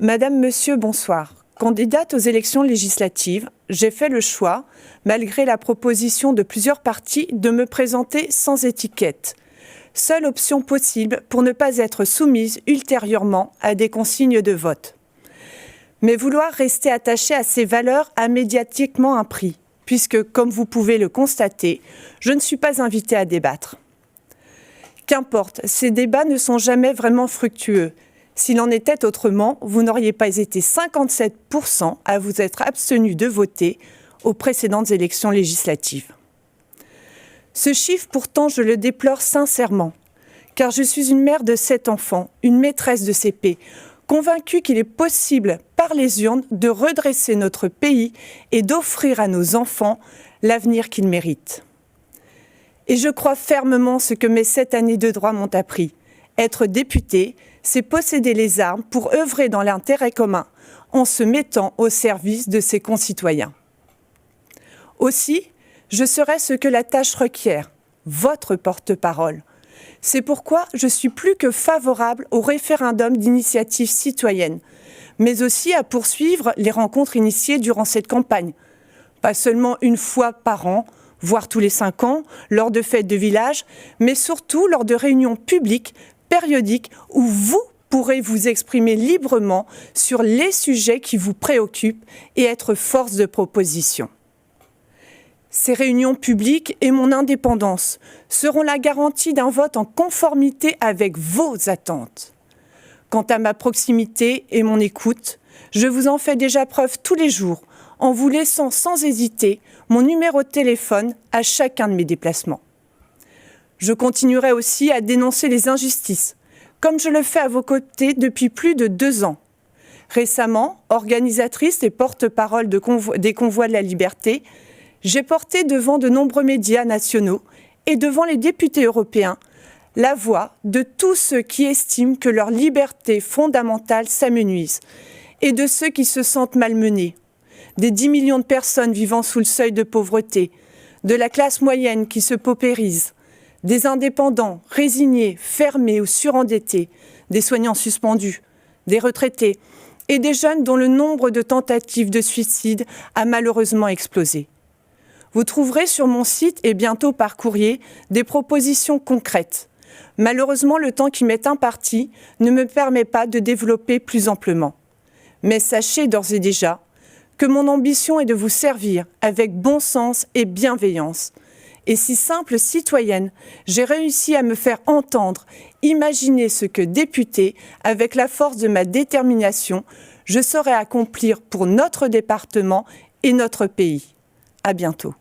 Madame, Monsieur, bonsoir. Candidate aux élections législatives, j'ai fait le choix, malgré la proposition de plusieurs partis, de me présenter sans étiquette. Seule option possible pour ne pas être soumise ultérieurement à des consignes de vote. Mais vouloir rester attaché à ces valeurs a médiatiquement un prix, puisque, comme vous pouvez le constater, je ne suis pas invitée à débattre. Qu'importe, ces débats ne sont jamais vraiment fructueux. S'il en était autrement, vous n'auriez pas été 57% à vous être abstenus de voter aux précédentes élections législatives. Ce chiffre, pourtant, je le déplore sincèrement, car je suis une mère de 7 enfants, une maîtresse de CP, convaincue qu'il est possible, par les urnes, de redresser notre pays et d'offrir à nos enfants l'avenir qu'ils méritent. Et je crois fermement ce que mes 7 années de droit m'ont appris. Être député, c'est posséder les armes pour œuvrer dans l'intérêt commun, en se mettant au service de ses concitoyens. Aussi, je serai ce que la tâche requiert, votre porte-parole. C'est pourquoi je suis plus que favorable au référendum d'initiative citoyenne, mais aussi à poursuivre les rencontres initiées durant cette campagne. Pas seulement une fois par an, voire tous les 5 ans, lors de fêtes de village, mais surtout lors de réunions publiques, périodiques, où vous pourrez vous exprimer librement sur les sujets qui vous préoccupent et être force de proposition. Ces réunions publiques et mon indépendance seront la garantie d'un vote en conformité avec vos attentes. Quant à ma proximité et mon écoute, je vous en fais déjà preuve tous les jours en vous laissant sans hésiter mon numéro de téléphone à chacun de mes déplacements. Je continuerai aussi à dénoncer les injustices, comme je le fais à vos côtés depuis plus de 2 ans. Récemment, organisatrice et porte-parole des convois de la liberté, j'ai porté devant de nombreux médias nationaux et devant les députés européens la voix de tous ceux qui estiment que leur liberté fondamentale s'amenuise et de ceux qui se sentent malmenés, des 10 millions de personnes vivant sous le seuil de pauvreté, de la classe moyenne qui se paupérise, des indépendants, résignés, fermés ou surendettés, des soignants suspendus, des retraités et des jeunes dont le nombre de tentatives de suicide a malheureusement explosé. Vous trouverez sur mon site et bientôt par courrier des propositions concrètes. Malheureusement, le temps qui m'est imparti ne me permet pas de développer plus amplement. Mais sachez d'ores et déjà que mon ambition est de vous servir avec bon sens et bienveillance. Et si simple citoyenne, j'ai réussi à me faire entendre, imaginer ce que députée, avec la force de ma détermination, je saurai accomplir pour notre département et notre pays. À bientôt.